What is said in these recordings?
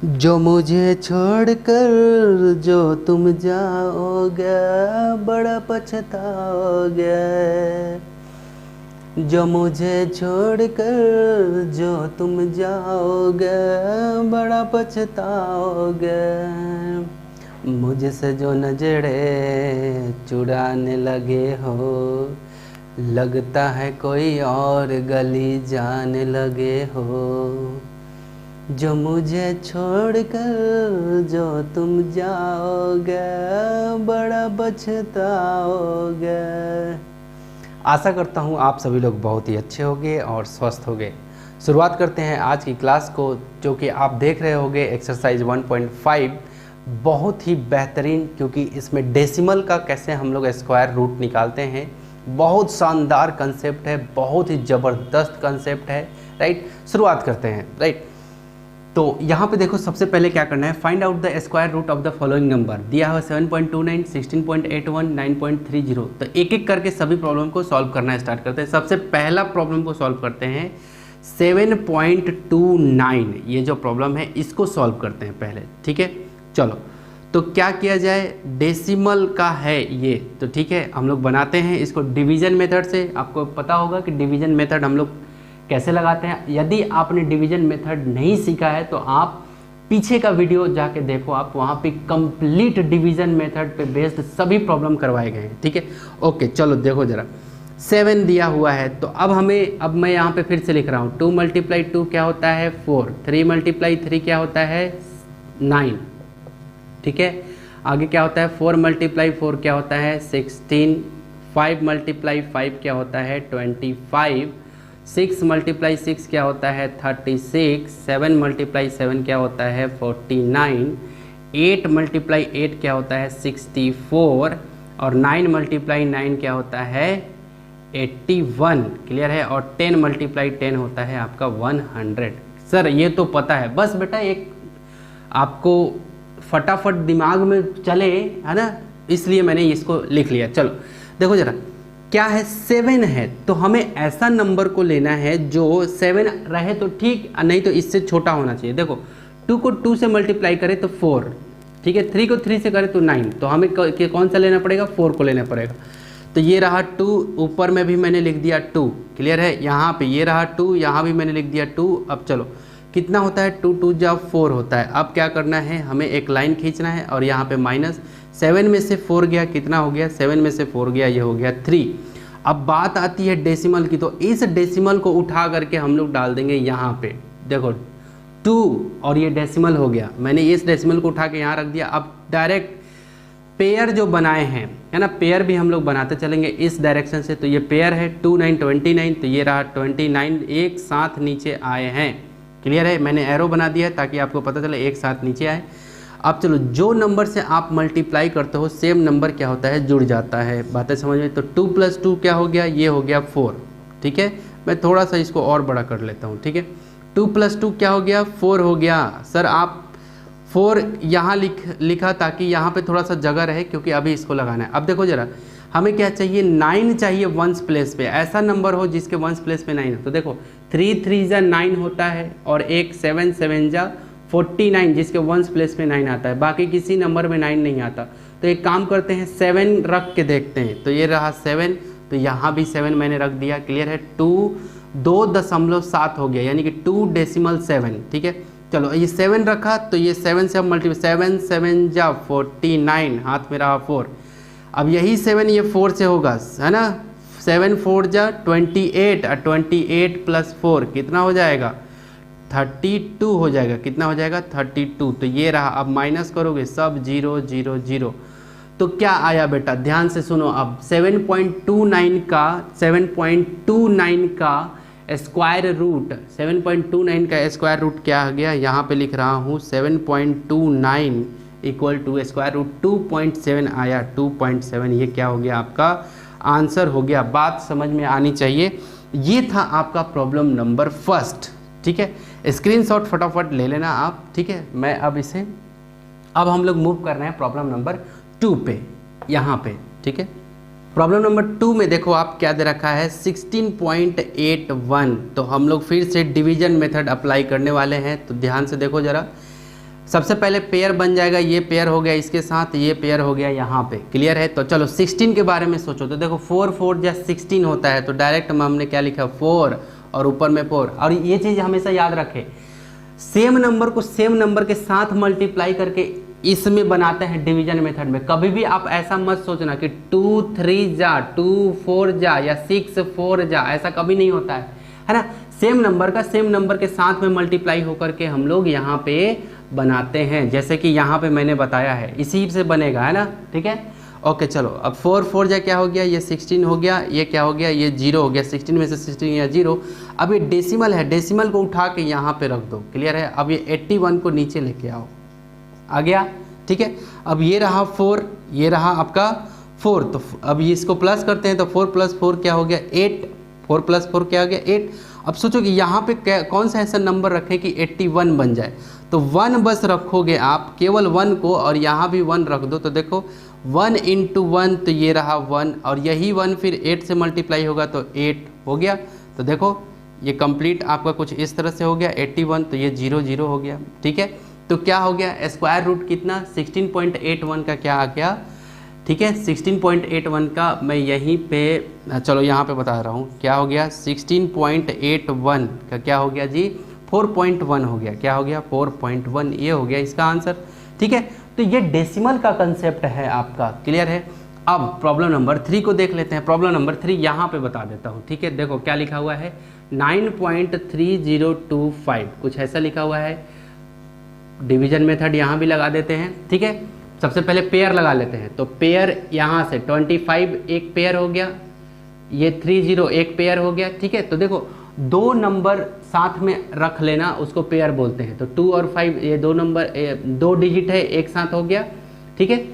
जो मुझे छोड़कर जो तुम जाओगे बड़ा पछताओगे। जो मुझे छोड़कर जो तुम जाओगे बड़ा पछताओगे। मुझसे जो नजरे चुराने लगे हो, लगता है कोई और गली जाने लगे हो। जो मुझे छोड़कर जो तुम जाओगे बड़ा पछताओगे। आशा करता हूँ आप सभी लोग बहुत ही अच्छे होंगे और स्वस्थ होंगे। शुरुआत करते हैं आज की क्लास को, जो कि आप देख रहे होंगे एक्सरसाइज 1.5 बहुत ही बेहतरीन, क्योंकि इसमें डेसिमल का कैसे हम लोग स्क्वायर रूट निकालते हैं। बहुत शानदार कंसेप्ट है, बहुत ही ज़बरदस्त कंसेप्ट है। राइट, शुरुआत करते हैं। राइट, तो यहाँ पे देखो, सबसे पहले क्या करना है, find out the square root of the following number. दिया है 7.29, 16.81, 9.30। तो एक एक करके सभी प्रॉब्लम को सॉल्व करना स्टार्ट करते हैं। सबसे पहला प्रॉब्लम को सॉल्व करते हैं 7.29। ये जो प्रॉब्लम है इसको सॉल्व करते हैं पहले। ठीक है, चलो तो क्या किया जाए, डेसिमल का है ये, तो ठीक है हम लोग बनाते हैं इसको डिवीजन मेथड से। आपको पता होगा कि डिवीजन मेथड हम लोग कैसे लगाते हैं। यदि आपने डिवीजन मेथड नहीं सीखा है तो आप पीछे का वीडियो जाके देखो, आप वहाँ पे कंप्लीट डिवीजन मेथड पे बेस्ड सभी प्रॉब्लम करवाए गए हैं। ठीक है, ओके चलो देखो जरा, 7 दिया हुआ है तो अब मैं यहाँ पे फिर से लिख रहा हूँ, 2 × 2 क्या होता है 4, 3 × 3 क्या होता है 9। ठीक है, आगे क्या होता है 4 × 4 क्या होता है 16, 5 × 5 क्या होता है 25, 6 × 6 क्या होता है 36, 7 × 7 क्या होता है 49, 8 × 8 क्या होता है 64 और 9 × 9 क्या होता है 81। क्लियर है, और 10 × 10 होता है आपका 100। सर ये तो पता है, बस बेटा एक आपको फटाफट दिमाग में चले, है ना, इसलिए मैंने इसको लिख लिया। चलो देखो जरा, क्या है 7 है तो हमें ऐसा नंबर को लेना है जो 7 रहे तो ठीक, नहीं तो इससे छोटा होना चाहिए। देखो 2 को 2 से मल्टीप्लाई करें तो 4, ठीक है, 3 को 3 से करें तो 9, तो हमें कौन सा लेना पड़ेगा 4 को लेना पड़ेगा। तो ये रहा 2, ऊपर में भी मैंने लिख दिया 2। क्लियर है, यहाँ पे ये रहा 2, यहाँ भी मैंने लिख दिया 2। अब चलो कितना होता है 2 2 जा 4 होता है। अब क्या करना है, हमें एक लाइन खींचना है और यहाँ पे माइनस 7 में से 4 गया, कितना हो गया 7 में से 4 गया, ये हो गया 3। अब बात आती है डेसिमल की, तो इस डेसिमल को उठा करके हम लोग डाल देंगे यहाँ पे। देखो 2 और ये डेसिमल हो गया, मैंने इस डेसिमल को उठा के यहाँ रख दिया। अब डायरेक्ट पेयर जो बनाए हैं, है ना, पेयर भी हम लोग बनाते चलेंगे इस डायरेक्शन से। तो ये पेयर है 2 9 29, तो ये रहा 29 एक साथ नीचे आए हैं। क्लियर है, मैंने एरो बना दिया है ताकि आपको पता चले एक साथ नीचे आए। अब चलो, जो नंबर से आप मल्टीप्लाई करते हो सेम नंबर क्या होता है जुड़ जाता है। बातें समझ में, तो 2 + 2 क्या हो गया, ये हो गया 4। ठीक है, मैं थोड़ा सा इसको और बड़ा कर लेता हूँ। ठीक है, 2 + 2 क्या हो गया 4 हो गया। सर आप 4 यहाँ लिखा ताकि यहाँ पे थोड़ा सा जगह रहे, क्योंकि अभी इसको लगाना है। अब देखो जरा, हमें क्या चाहिए 9 चाहिए वंस प्लेस पे, ऐसा नंबर हो जिसके वंस प्लेस पे 9 हो। तो देखो 3 3 जा 9 होता है और एक 7 7 जा 49 जिसके वंस प्लेस पे 9 आता है, बाकी किसी नंबर में 9 नहीं आता। तो एक काम करते हैं 7 रख के देखते हैं। तो ये रहा 7, तो यहाँ भी 7 मैंने रख दिया। क्लियर है, 2.7 हो गया, यानी कि 2.7। ठीक है, चलो ये 7 रखा तो ये 7 से अब मल्टीप्लाई, 7 7 जा 49, हाथ में रहा 4। अब यही 7 ये 4 से होगा, है ना, 7 4 जा 28 और 28 + 4 कितना हो जाएगा 32 हो जाएगा। कितना हो जाएगा 32। तो ये रहा, अब माइनस करोगे सब 0 0 0, तो क्या आया बेटा, ध्यान से सुनो। अब 7.29 का स्क्वायर रूट, 7.29 का स्क्वायर रूट क्या आ गया, यहाँ पे लिख रहा हूँ 7.29 = स्क्वायर रूट 2.7 आया, 2.7। ये क्या हो गया आपका आंसर हो गया। बात समझ में आनी चाहिए। ये था आपका प्रॉब्लम नंबर फर्स्ट। ठीक है, स्क्रीनशॉट फटाफट ले लेना आप। ठीक है, मैं अब हम लोग मूव कर रहे हैं प्रॉब्लम नंबर 2 पे, यहाँ पे। ठीक है, प्रॉब्लम नंबर 2 में देखो आप क्या दे रखा है 16.81। तो हम लोग फिर से डिवीजन मेथड अप्लाई करने वाले हैं। तो ध्यान से देखो जरा, सबसे पहले पेयर बन जाएगा, ये पेयर हो गया इसके साथ, ये पेयर हो गया यहाँ पे, क्लियर है। तो चलो 16 के बारे में सोचो, तो देखो 4 4 या 16 होता है, तो डायरेक्ट हमने क्या लिखा 4 और ऊपर में 4। और ये चीज़ हमेशा याद रखें, सेम नंबर को सेम नंबर के साथ मल्टीप्लाई करके इसमें बनाते हैं डिवीजन मेथड में। कभी भी आप ऐसा मत सोचना कि 2 3 जा 2 4 जा या 6 4 जा, ऐसा कभी नहीं होता है ना। सेम नंबर का सेम नंबर के साथ में मल्टीप्लाई होकर के हम लोग यहाँ पे बनाते हैं, जैसे कि यहाँ पे मैंने बताया है, इसी से बनेगा, है ना, ठीक है। ओके चलो, अब 4 4 जा क्या हो गया, ये 16 हो गया, ये क्या हो गया, ये 0 हो गया, 16 में से 16 या 0। अब ये डेसिमल है, डेसिमल को उठा के यहाँ पे रख दो, क्लियर है। अब ये 81 को नीचे लेके आओ, आ गया, ठीक है। अब ये रहा 4, ये रहा आपका 4, तो अब ये इसको प्लस करते हैं, तो 4 + 4 क्या हो गया 8, 4 + 4 क्या हो गया 8। अब सोचो कि यहाँ पे कौन सा ऐसा नंबर रखें कि 81 बन जाए, तो 1 बस रखोगे आप, केवल 1 को, और यहाँ भी 1 रख दो, तो देखो 1 × 1, तो ये रहा 1, और यही 1 फिर 8 से मल्टीप्लाई होगा तो 8 हो गया। तो देखो ये कंप्लीट आपका कुछ इस तरह से हो गया 81, तो ये 0 0 हो गया, ठीक है। तो क्या हो गया, स्क्वायर रूट कितना 16.81 का क्या आ गया, ठीक है। 16.81 का मैं यहीं पे, चलो यहाँ पे बता रहा हूँ क्या हो गया, 16.81 का क्या हो गया जी 4.1 हो गया, क्या हो गया 4.1, ये हो गया इसका आंसर, ठीक है। तो ये डेसिमल का कंसेप्ट है आपका, क्लियर है। अब प्रॉब्लम नंबर 3 को देख लेते हैं। प्रॉब्लम नंबर 3 यहाँ पे बता देता हूँ, ठीक है। देखो क्या लिखा हुआ है, 9.3025, कुछ ऐसा लिखा हुआ है। डिवीजन मेथड यहाँ भी लगा देते हैं, ठीक है। सबसे पहले पेयर लगा लेते हैं, तो पेयर यहाँ से 25 एक पेयर हो गया, ये 30 एक पेयर हो गया, ठीक है। तो देखो 2 नंबर साथ में रख लेना, उसको पेयर बोलते हैं। तो 2 और 5 ये 2 नंबर 2 डिजिट है, एक साथ हो गया, ठीक है।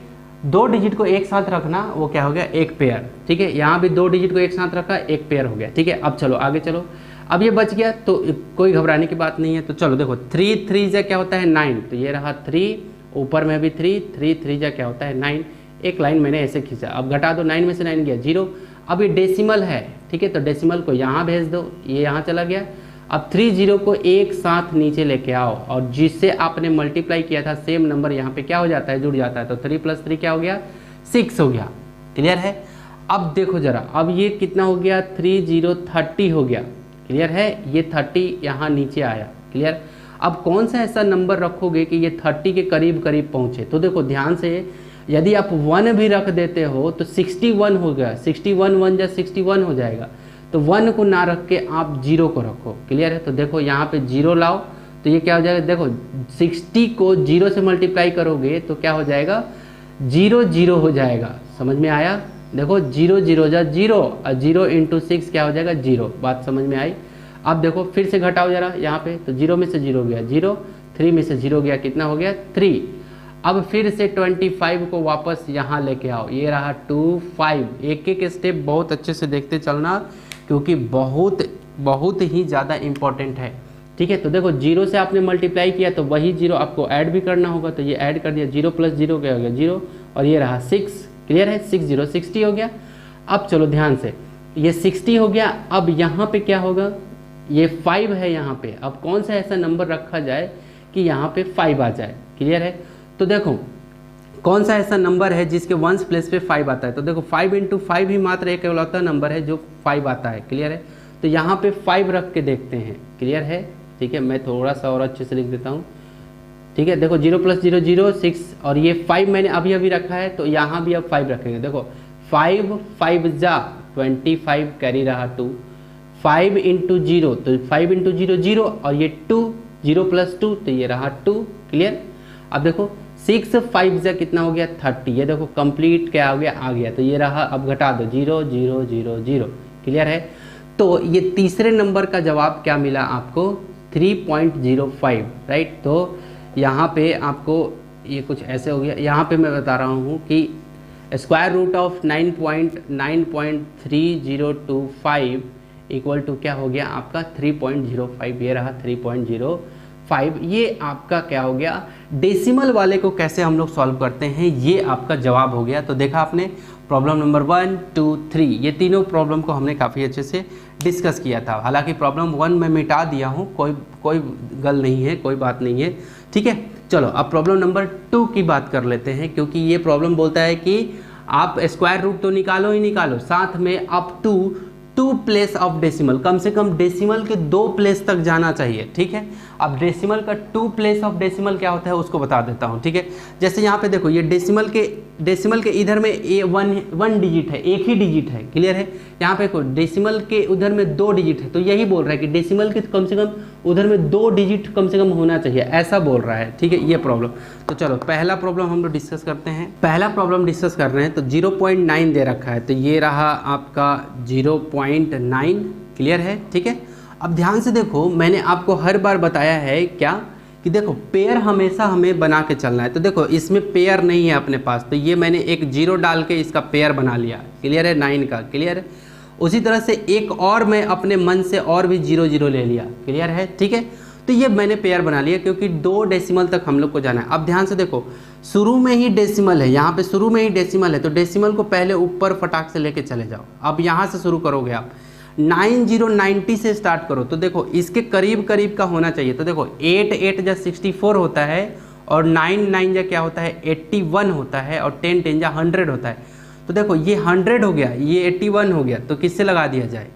2 डिजिट को एक साथ रखना, वो क्या हो गया एक पेयर, ठीक है। यहाँ भी 2 डिजिट को एक साथ रखा, एक पेयर हो गया, ठीक है। अब चलो आगे चलो, अब ये बच गया तो कोई घबराने की बात नहीं है। तो चलो देखो 3 3 जा क्या होता है 9, तो ये रहा 3, ऊपर में भी 3 3 3 जा क्या होता है 9, एक लाइन मैंने ऐसे खींचा। अब घटा दो, 9 में से 9 गया 0। अब ये डेसिमल है, ठीक है, तो डेसिमल को यहाँ भेज दो, ये यहाँ चला गया। अब 30 को एक साथ नीचे लेके आओ, और जिससे आपने मल्टीप्लाई किया था सेम नंबर यहाँ पे क्या हो जाता है, जुड़ जाता है। तो 3 + 3 क्या हो गया 6 हो गया, क्लियर है। अब देखो जरा, अब ये कितना हो गया 30 30 हो गया, क्लियर है। ये 30 यहाँ नीचे आया, क्लियर। अब कौन सा ऐसा नंबर रखोगे कि ये 30 के करीब करीब पहुँचे, तो देखो ध्यान से, यदि आप 1 भी रख देते हो तो 61 हो गया, 61 1 जा 61 हो जाएगा। तो 1 को ना रख के आप 0 को रखो, क्लियर है। तो देखो यहाँ पे 0 लाओ, तो ये क्या हो जाएगा, देखो 60 को 0 से मल्टीप्लाई करोगे तो क्या हो जाएगा 0 0 हो जाएगा, समझ में आया। देखो 0 0 जा 0, और 0 × 6 क्या हो जाएगा 0, बात समझ में आई। अब देखो फिर से घटाओ जरा यहाँ पे, तो 0 में से 0 गया 0, 3 में से 0 गया, कितना हो गया 3। अब फिर से 25 को वापस यहाँ लेके आओ, ये रहा 2 5। एक एक स्टेप बहुत अच्छे से देखते चलना, क्योंकि बहुत ही ज़्यादा इम्पोर्टेंट है, ठीक है। तो देखो 0 से आपने मल्टीप्लाई किया, तो वही 0 आपको ऐड भी करना होगा, तो ये ऐड कर दिया, 0 + 0 क्या हो गया 0, और ये रहा 6, क्लियर है। 6 0 60 हो गया। अब चलो ध्यान से, ये 60 हो गया। अब यहाँ पे क्या होगा, ये 5 है यहाँ पे। अब कौन सा ऐसा नंबर रखा जाए कि यहाँ पे 5 आ जाए, क्लियर है। तो देखो कौन सा ऐसा नंबर है जिसके 1s प्लेस पे 5 आता है, तो देखो 5 × 5 ही मात्र एक इकलौता नंबर है जो 5 आता है, क्लियर है। तो यहाँ पे 5 रख के देखते हैं, क्लियर है, ठीक है। मैं थोड़ा सा और अच्छे से लिख देता हूँ, ठीक है। देखो 0 + 0 0 6, और ये 5 मैंने अभी रखा है, तो यहाँ भी अब 5 रखेंगे। देखो 5 5 जा 25, कैरी रहा 2, 5 × 0, तो 5 × 0 0, और ये 2, 0 + 2, तो ये रहा 2, क्लियर। अब देखो 6 5 जा कितना हो गया 30, ये देखो कंप्लीट क्या हो गया आ गया, तो ये रहा। अब घटा दो 0 0 0 0, क्लियर है। तो ये तीसरे नंबर का जवाब क्या मिला आपको 3.05, राइट। तो यहाँ पे आपको ये कुछ ऐसे हो गया। यहाँ पे मैं बता रहा हूँ कि square root of 9.3025 equal to क्या हो गया आपका 3.05, ये रहा 3.05। ये आपका क्या हो गया, डेसिमल वाले को कैसे हम लोग सॉल्व करते हैं, ये आपका जवाब हो गया। तो देखा आपने प्रॉब्लम नंबर 1 2 3, ये तीनों प्रॉब्लम को हमने काफ़ी अच्छे से डिस्कस किया था। हालांकि प्रॉब्लम 1 में मिटा दिया हूँ, कोई गल नहीं है, कोई बात नहीं है, ठीक है। चलो अब प्रॉब्लम नंबर 2 की बात कर लेते हैं, क्योंकि ये प्रॉब्लम बोलता है कि आप स्क्वायर रूट तो निकालो ही निकालो, साथ में up to 2 place of decimal, कम से कम डेसिमल के 2 प्लेस तक जाना चाहिए, ठीक है। अब डेसिमल का 2 प्लेस ऑफ डेसिमल क्या होता है उसको बता देता हूँ, ठीक है। जैसे यहाँ पे देखो, ये डेसिमल के इधर में वन डिजिट है, एक ही डिजिट है, क्लियर है। यहाँ पे डेसिमल के उधर में 2 डिजिट है, तो यही बोल रहा है कि डेसिमल के कम से कम उधर में 2 डिजिट कम से कम होना चाहिए, ऐसा बोल रहा है, ठीक है, ये प्रॉब्लम। तो चलो पहला प्रॉब्लम हम लोग डिस्कस करते हैं। पहला प्रॉब्लम डिस्कस कर रहे हैं, तो 0.9 दे रखा है, तो ये रहा आपका 0.9, क्लियर है, ठीक है। अब ध्यान से देखो, मैंने आपको हर बार बताया है क्या कि देखो पेयर हमेशा हमें बना के चलना है। तो देखो इसमें पेयर नहीं है अपने पास, तो ये मैंने एक 0 डाल के इसका पेयर बना लिया, क्लियर है, 9 का, क्लियर है। उसी तरह से एक और मैं अपने मन से और भी 0 0 ले लिया, क्लियर है, ठीक है। तो ये मैंने पेयर बना लिया, क्योंकि 2 डेसिमल तक हम लोग को जाना है। अब ध्यान से देखो, शुरू में ही डेसिमल है, यहाँ पे शुरू में ही डेसिमल है, तो डेसिमल को पहले ऊपर फटाक से लेके चले जाओ। अब यहाँ से शुरू करोगे आप 9090 से स्टार्ट करो, तो देखो इसके करीब करीब का होना चाहिए। तो देखो 8 8 जा 64 होता है, और 9 9 जा क्या होता है 81 होता है, और 10 10 जा 100 होता है। तो देखो ये 100 हो गया, ये 81 हो गया, तो किससे लगा दिया जाए,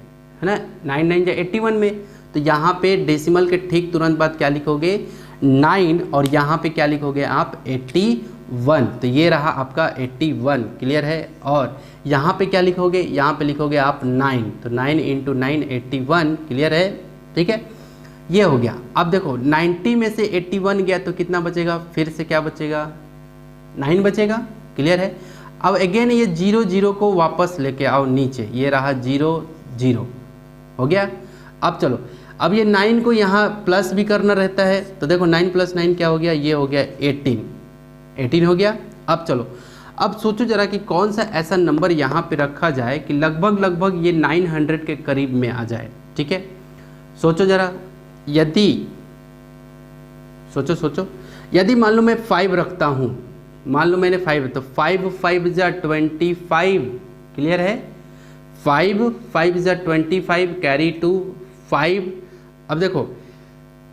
है ना, 9 9 जा 81 में। तो यहाँ पे डेसिमल के ठीक तुरंत बाद क्या लिखोगे 9, और यहाँ पे क्या लिखोगे आप 81, तो ये रहा आपका 81, क्लियर है। और यहाँ पे क्या लिखोगे, यहाँ पे लिखोगे आप 9, तो 9 × 9 81, क्लियर है, ठीक है, ये हो गया। अब देखो 90 में से 81 गया तो कितना बचेगा, फिर से क्या बचेगा 9 बचेगा, क्लियर है। अब अगेन ये 0 0 को वापस लेके आओ नीचे, ये रहा 0 0 हो गया। अब चलो, अब ये 9 को यहाँ प्लस भी करना रहता है, तो देखो 9 + 9 क्या हो गया, ये हो गया 18 हो गया। अब चलो, अब सोचो जरा कि कौन सा ऐसा नंबर यहाँ पे रखा जाए कि लगभग ये 900 के करीब में आ जाए, ठीक है। सोचो जरा, यदि सोचो यदि मान लो मैं 5 रखता हूँ, मान लो मैंने 5, तो 5 5 जा 25, क्लियर है, 5 5 जा 25 कैरी टू 5। अब देखो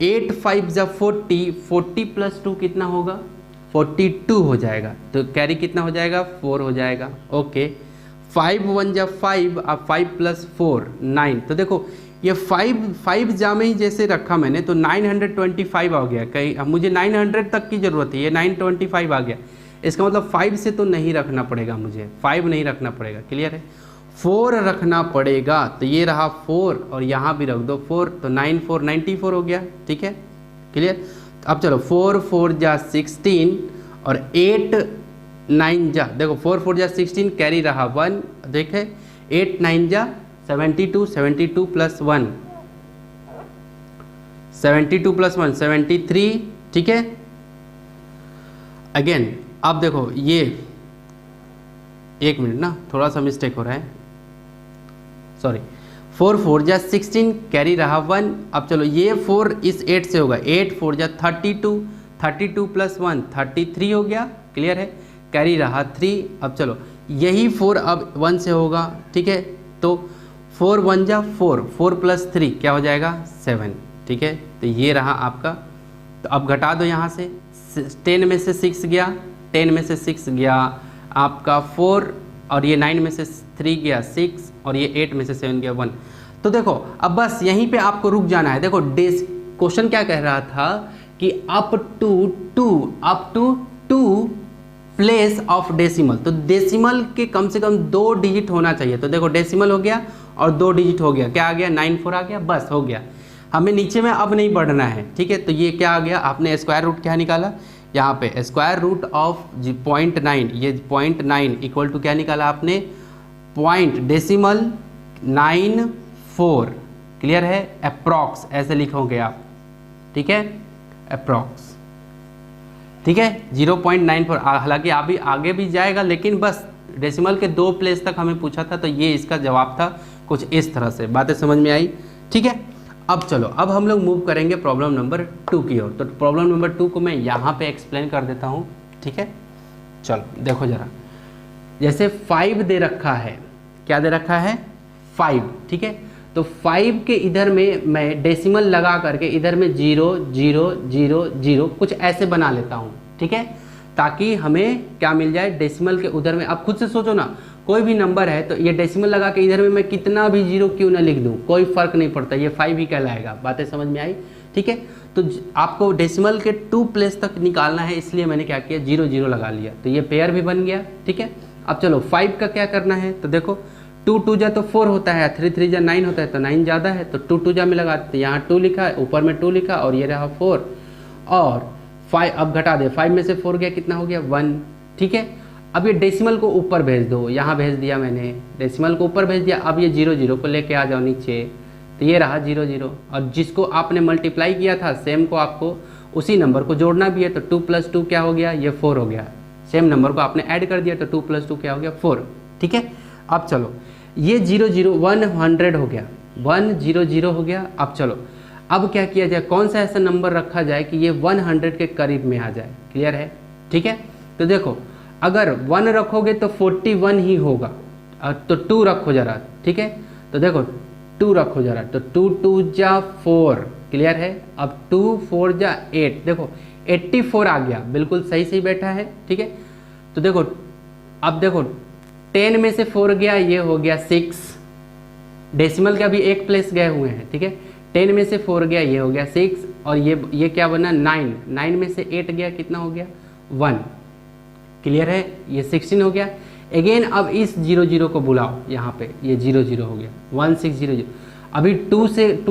8 5 जा 40, 40 + 2 कितना होगा 42 हो जाएगा, तो कैरी कितना हो जाएगा 4 हो जाएगा, ओके। 5 1 जा 5, अब 5 + 4 9, तो देखो ये 5 जा में ही जैसे रखा मैंने, तो 925 आ गया, कहीं अब मुझे 900 तक की ज़रूरत है, ये 925 आ गया। इसका मतलब 5 से तो नहीं रखना पड़ेगा, मुझे 5 नहीं रखना पड़ेगा, क्लियर है, 4 रखना पड़ेगा। तो ये रहा 4, और यहाँ भी रख दो 4, तो 9 4 94 हो गया, ठीक है, क्लियर। अब चलो 4 4 जा 16, और 8 9 जा, देखो 4 4 जा 16 कैरी रहा 1, देखे 8 9 जा 72, 72 + 1 72 + 1 73, ठीक है। अगेन अब देखो ये 1 मिनट ना, थोड़ा सा मिस्टेक हो रहा है, सॉरी, 4 4 जा 16 कैरी रहा 1। अब चलो ये 4 इस 8 से होगा, 8 4 जा 32, 32 + 1 33 हो गया, क्लियर है, कैरी रहा 3। अब चलो यही 4 अब 1 से होगा, ठीक है, तो 4 1 जा 4, 4 + 3 क्या हो जाएगा 7, ठीक है। तो ये रहा आपका, तो अब घटा दो यहाँ से, 10 में से 6 गया, 10 में से 6 गया आपका 4, और ये 9 में से 3 गया 6, और ये 8 में से 7 गया 1। तो देखो अब बस यहीं पे आपको रुक जाना है। देखो क्वेश्चन क्या कह रहा था कि up to 2 place of decimal, तो डेसिमल के कम से कम 2 डिजिट होना चाहिए। तो देखो डेसिमल हो गया और 2 डिजिट हो गया, क्या आ गया 94 आ गया, बस हो गया, हमें नीचे में अब नहीं बढ़ना है, ठीक है। तो ये क्या आ गया, आपने स्क्वायर रूट क्या निकाला, यहाँ पे स्क्वायर रूट ऑफ 0.9, ये 0.9 इक्वल टू क्या निकाला आपने, पॉइंट डेसिमल 94, क्लियर है, अप्रॉक्स ऐसे लिखोगे आप, ठीक है, अप्रॉक्स, ठीक है, 0.94। हालांकि अभी आगे भी जाएगा, लेकिन बस डेसिमल के 2 प्लेस तक हमें पूछा था, तो ये इसका जवाब था, कुछ इस तरह से। बातें समझ में आई, ठीक है। अब चलो, अब हम लोग मूव करेंगे प्रॉब्लम नंबर 2 की ओर। तो प्रॉब्लम नंबर 2 को मैं यहाँ पे एक्सप्लेन कर देता हूँ, ठीक है। चलो देखो जरा, जैसे 5 दे रखा है, क्या दे रखा है 5, ठीक है। तो 5 के इधर में मैं डेसिमल लगा करके इधर में 0 0 0 0 कुछ ऐसे बना लेता हूँ, ठीक है, ताकि हमें क्या मिल जाए, डेसिमल के उधर में। आप खुद से सोचो ना, कोई भी नंबर है तो ये डेसिमल लगा के इधर में मैं कितना भी 0 क्यों ना लिख दूँ, कोई फर्क नहीं पड़ता, ये 5 ही कहलाएगा। बातें समझ में आई, ठीक है। तो आपको डेसिमल के 2 प्लेस तक निकालना है, इसलिए मैंने क्या किया, 0 0 लगा लिया, तो ये पेयर भी बन गया, ठीक है। अब चलो 5 का क्या करना है, तो देखो 2 2 जा तो 4 होता है, 3 3 जा 9 होता है, तो 9 ज़्यादा है तो 2 2 जा में लगाते हैं। यहाँ 2 लिखा है, ऊपर में 2 लिखा और ये रहा 4 और 5। अब घटा दे, 5 में से 4 गया, कितना हो गया 1, ठीक है। अब ये डेसिमल को ऊपर भेज दो, यहाँ भेज दिया मैंने, डेसिमल को ऊपर भेज दिया। अब ये 0 0 को लेके आ जाओ नीचे, तो ये रहा 0 0 और जिसको आपने मल्टीप्लाई किया था सेम को आपको उसी नंबर को जोड़ना भी है, तो 2 + 2 क्या हो गया, ये 4 हो गया। सेम नंबर को आपने ऐड कर दिया तो 2 + 2 क्या हो गया 4, ठीक है। अब चलो ये 0 0 100 हो गया, 1 0 0 हो गया। अब चलो अब क्या किया जाए, कौन सा ऐसा नंबर रखा जाए कि ये 100 के करीब में आ जाए, क्लियर है, ठीक है। तो देखो अगर 1 रखोगे तो 41 ही होगा, तो 2 रखो जरा, ठीक है। तो देखो 2 रखो जरा, तो 2 2 जा 4, क्लियर है। अब 2 4 जा 8, देखो 84 आ गया, बिल्कुल सही सही बैठा है, ठीक है। तो देखो अब देखो 10 में से 4 गया, ये हो गया 6, डेसिमल का भी एक प्लेस गए हुए हैं, ठीक है। 10 में से 4 गया, ये हो गया 6 और ये क्या बना 9, 9 में से 8 गया, कितना हो गया 1, क्लियर है, ये 16 हो गया। अगेन अब इस 0 0 को बुलाओ, यहाँ पे ये 0 0 हो गया 1 6 0 0। अभी 2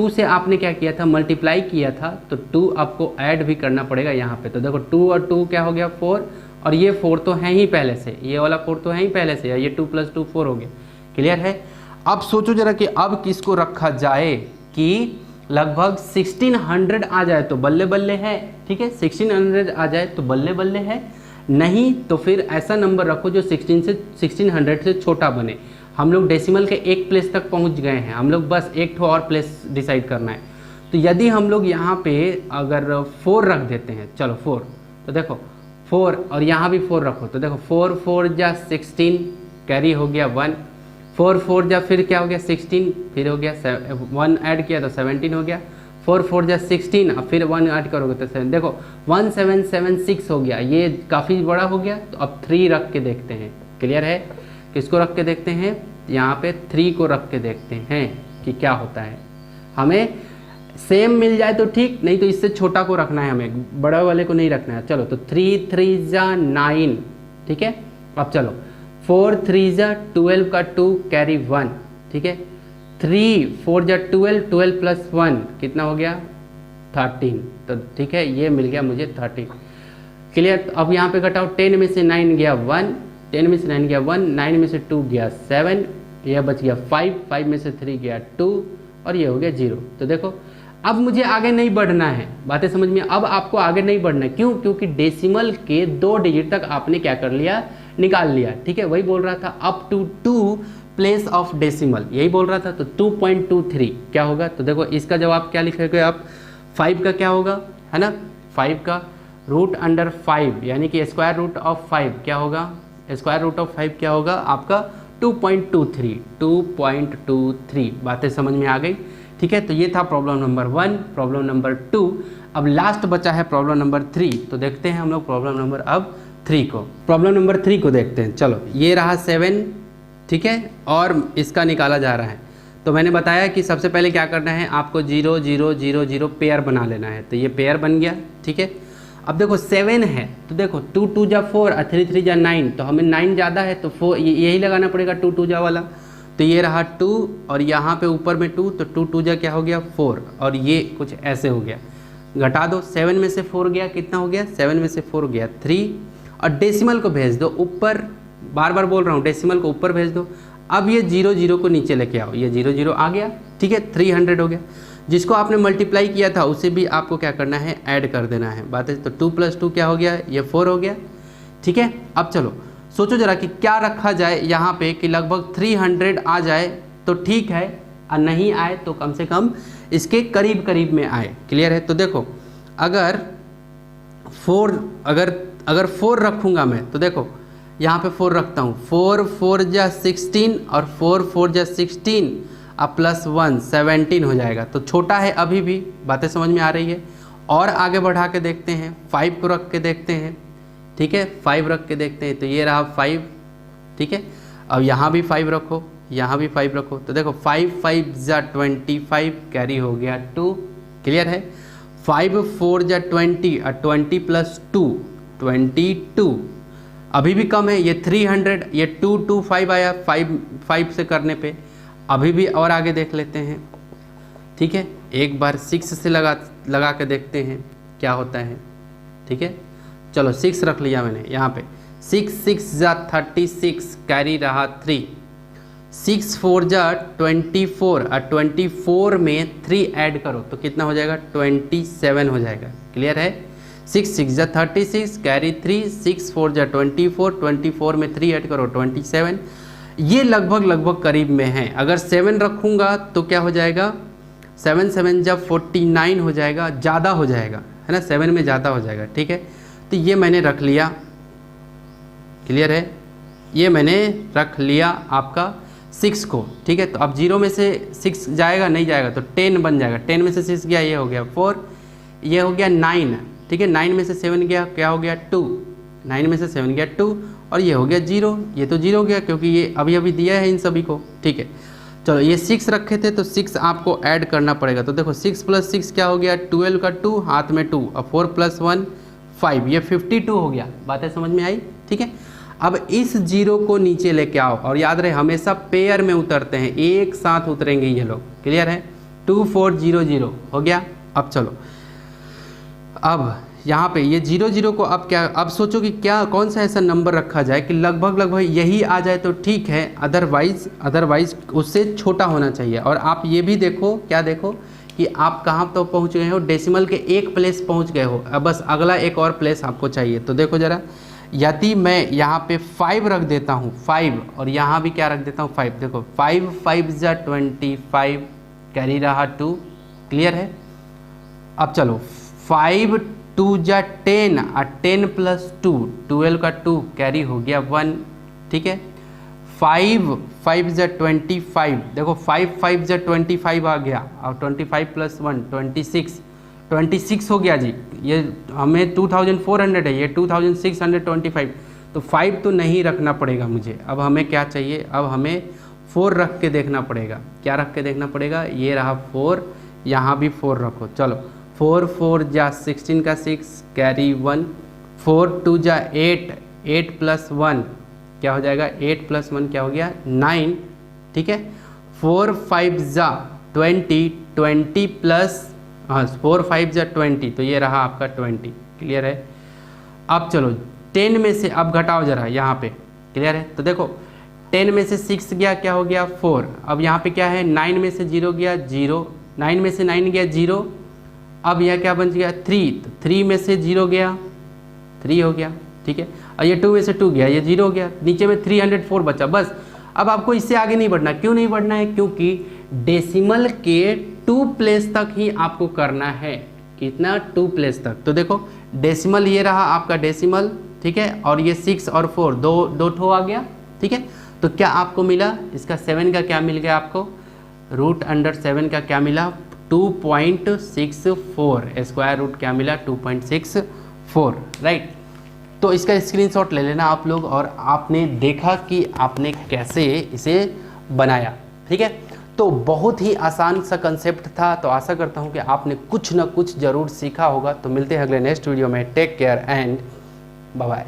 से आपने क्या किया था, मल्टीप्लाई किया था, तो 2 आपको ऐड भी करना पड़ेगा यहाँ पे। तो देखो 2 और 2 क्या हो गया 4 और ये 4 तो है ही पहले से, ये वाला 4 तो है ही पहले से, ये 2 + 2 4 हो गया, क्लियर है। अब सोचो जरा कि अब किसको रखा जाए कि लगभग 1600 आ जाए तो बल्ले बल्ले है, ठीक है, 1600 आ जाए तो बल्ले बल्ले है, नहीं तो फिर ऐसा नंबर रखो जो 1600 से छोटा बने। हम लोग डेसिमल के एक प्लेस तक पहुंच गए हैं, हम लोग बस एक ठो और प्लेस डिसाइड करना है। तो यदि हम लोग यहाँ पे अगर 4 रख देते हैं, चलो 4, तो देखो 4 और यहाँ भी 4 रखो, तो देखो 4 4 जा 16, कैरी हो गया 1, 4 4 जा फिर क्या हो गया 16, फिर हो गया 1 ऐड किया तो 17 हो गया, 4 4 जा 16 और फिर 1 ऐड करोगे तो 7, देखो 1776 हो गया, ये काफ़ी बड़ा हो गया। तो अब 3 रख के देखते हैं, क्लियर है, किसको रख के देखते हैं, यहाँ पे 3 को रख के देखते हैं कि क्या होता है। हमें सेम मिल जाए तो ठीक, नहीं तो इससे छोटा को रखना है, हमें बड़ा वाले को नहीं रखना है। चलो तो 3 3 जा 9, ठीक है। अब चलो 4 3 जा 12 का 2 कैरी 1, ठीक है। 3 4 जा 12, 12 + 1 कितना हो गया 13, तो ठीक है, ये मिल गया मुझे 13, क्लियर। तो अब यहाँ पे घटाओ, 10 में से 9 गया 1, 10 में से 9 गया 1, 9 में से 2 गया 7, यह बच गया 5, 5 में से 3 गया 2 और ये हो गया 0। तो देखो अब मुझे आगे नहीं बढ़ना है, बातें समझ में, अब आपको आगे नहीं बढ़ना है, क्यों, क्योंकि डेसिमल के 2 डिजिट तक आपने क्या कर लिया, निकाल लिया, ठीक है। वही बोल रहा था up to 2 place of decimal, यही बोल रहा था। तो 2.23 क्या होगा, तो देखो इसका जवाब क्या लिखेंगे आप, 5 का क्या होगा, है ना, 5 का √5 यानी कि स्क्वायर रूट ऑफ 5 क्या होगा, स्क्वायर रूट ऑफ 5 क्या होगा आपका 2.23। बातें समझ में आ गई, ठीक है। तो ये था प्रॉब्लम नंबर 1। प्रॉब्लम नंबर 2, अब लास्ट बचा है प्रॉब्लम नंबर 3, तो देखते हैं हम लोग प्रॉब्लम नंबर अब 3 को। प्रॉब्लम नंबर 3 को देखते हैं, चलो ये रहा 7, ठीक है, और इसका निकाला जा रहा है। तो मैंने बताया कि सबसे पहले क्या करना है, आपको 0 0 0 0 पेयर बना लेना है, तो ये पेयर बन गया, ठीक है। अब देखो 7 है, तो देखो 2 2 जा 4 और 3 3 जा 9, तो हमें 9 ज़्यादा है तो 4 यही लगाना पड़ेगा 2 2 जा वाला। तो ये रहा 2 और यहाँ पे ऊपर में 2, तो 2 2 जा क्या हो गया 4 और ये कुछ ऐसे हो गया। घटा दो, 7 में से 4 गया, कितना हो गया 7 में से 4 गया 3 और डेसिमल को भेज दो ऊपर, बार बार बोल रहा हूँ डेसिमल को ऊपर भेज दो। अब ये 0 0 को नीचे लेके आओ, ये 0 0 आ गया, ठीक है, 300 हो गया। जिसको आपने मल्टीप्लाई किया था उसे भी आपको क्या करना है, ऐड कर देना है। बात है, तो 2 + 2 क्या हो गया, ये 4 हो गया, ठीक है। अब चलो सोचो जरा कि क्या रखा जाए यहाँ पे कि लगभग 300 आ जाए तो ठीक है, और नहीं आए तो कम से कम इसके करीब करीब में आए, क्लियर है। तो देखो अगर 4 रखूँगा मैं, तो देखो यहाँ पे 4 रखता हूँ, 4 4 जा 16 और 4 4 जा 16 अब +1 17 हो जाएगा। तो छोटा है अभी भी, बातें समझ में आ रही है। और आगे बढ़ा के देखते हैं, 5 को रख के देखते हैं, ठीक है, 5 रख के देखते हैं। तो ये रहा 5, ठीक है। अब यहाँ भी 5 रखो, यहाँ भी 5 रखो। तो देखो 5 5 जा 25 कैरी हो गया 2, क्लियर है। 5 4 जा 20 और 20 + 2 22, अभी भी कम है, ये 300, ये 2 2 5 आया 5 से करने पे, अभी भी और आगे देख लेते हैं, ठीक है। एक बार 6 से लगा के देखते हैं क्या होता है, ठीक है। चलो 6 रख लिया मैंने यहाँ पे, 6 6 जा 36 कैरी रहा 3, 6 4 जा 24 और 24 में 3 ऐड करो तो कितना हो जाएगा 27 हो जाएगा, क्लियर है। 6 6 जा 36 कैरी 3, 6 4 जा 24, 24 में 3 ऐड करो 27। ये लगभग करीब में है। अगर 7 रखूँगा तो क्या हो जाएगा, 7 7 जब 49 हो जाएगा, ज़्यादा हो जाएगा, है ना, 7 में ज़्यादा हो जाएगा, ठीक है। तो ये मैंने रख लिया, क्लियर है, ये मैंने रख लिया आपका 6 को, ठीक है। तो अब 0 में से 6 जाएगा, नहीं जाएगा तो 10 बन जाएगा, 10 में से 6 गया, ये हो गया 4, ये हो गया 9, ठीक है। 9 में से 7 गया, क्या हो गया 2, 9 में से 7 गया 2, और ये हो गया 0, ये तो 0 गया क्योंकि ये अभी अभी दिया है इन सभी को, ठीक है। चलो ये 6 रखे थे तो 6 आपको ऐड करना पड़ेगा। तो देखो 6 + 6 क्या हो गया, 12 का 2, हाथ में 2, और 4 + 1 5, ये 52 हो गया। बातें समझ में आई, ठीक है। अब इस 0 को नीचे लेके आओ, और याद रहे हमेशा पेयर में उतरते हैं, एक साथ उतरेंगे ये लोग, क्लियर है। 2 4 0 0 हो गया। अब चलो, अब यहाँ पे ये 0 0 को अब क्या, अब सोचो कि क्या कौन सा ऐसा नंबर रखा जाए कि लगभग यही आ जाए तो ठीक है, अदरवाइज उससे छोटा होना चाहिए। और आप ये भी देखो, क्या देखो कि आप कहाँ तो पहुँच गए हो, डेसिमल के एक प्लेस पहुँच गए हो, अब बस अगला एक और प्लेस आपको चाहिए। तो देखो ज़रा, यदि मैं यहाँ पे 5 रख देता हूँ 5, और यहाँ भी क्या रख देता हूँ 5, देखो 5 5 जा 25 कैरी रहा 2, क्लियर है। अब चलो 5 2 जा 10 और 10 + 2 12 का 2 कैरी हो गया 1, ठीक है। 5 5 जा 25, देखो 5 5 जा 25 आ गया, और 25 + 1 26 हो गया जी। ये हमें 2400 है, ये 2625, तो 5 तो नहीं रखना पड़ेगा मुझे। अब हमें क्या चाहिए, अब हमें 4 रख के देखना पड़ेगा। क्या रख के देखना पड़ेगा, ये रहा 4, यहाँ भी 4 रखो। चलो 4 4 जा 16 का 6 कैरी 1, 4 2 जा 8, 8 + 1 क्या हो जाएगा, 8 + 1 क्या हो गया 9, ठीक है। 4 5 जा 20, 20 + 4 5 जा 20, तो ये रहा आपका 20, क्लियर है। अब चलो 10 में से अब घटाओ जरा यहाँ पे, क्लियर है। तो देखो 10 में से 6 गया, क्या हो गया 4, अब यहाँ पे क्या है 9 में से 0 गया 0, 9 में से 9 गया 0, अब यह क्या बन गया 3, तो 3 में से 0 गया 3 हो गया, ठीक है। और ये 2 में से 2 गया, ये 0 हो गया, नीचे में 304 बचा, बस। अब आपको इससे आगे नहीं बढ़ना, क्यों नहीं बढ़ना है, क्योंकि डेसिमल के 2 प्लेस तक ही आपको करना है। कितना, 2 प्लेस तक। तो देखो डेसिमल ये रहा आपका डेसिमल, ठीक है, और ये 6 और 4 दो ठो आ गया, ठीक है। तो क्या आपको मिला, इसका 7 का क्या मिल गया आपको, √7 का क्या मिला 2.64, स्क्वायर रूट क्या मिला 2.64, राइट। तो इसका स्क्रीनशॉट ले लेना आप लोग, और आपने देखा कि आपने कैसे इसे बनाया, ठीक है। तो बहुत ही आसान सा कंसेप्ट था। तो आशा करता हूँ कि आपने कुछ ना कुछ ज़रूर सीखा होगा। तो मिलते हैं अगले नेक्स्ट वीडियो में। Take care and bye bye.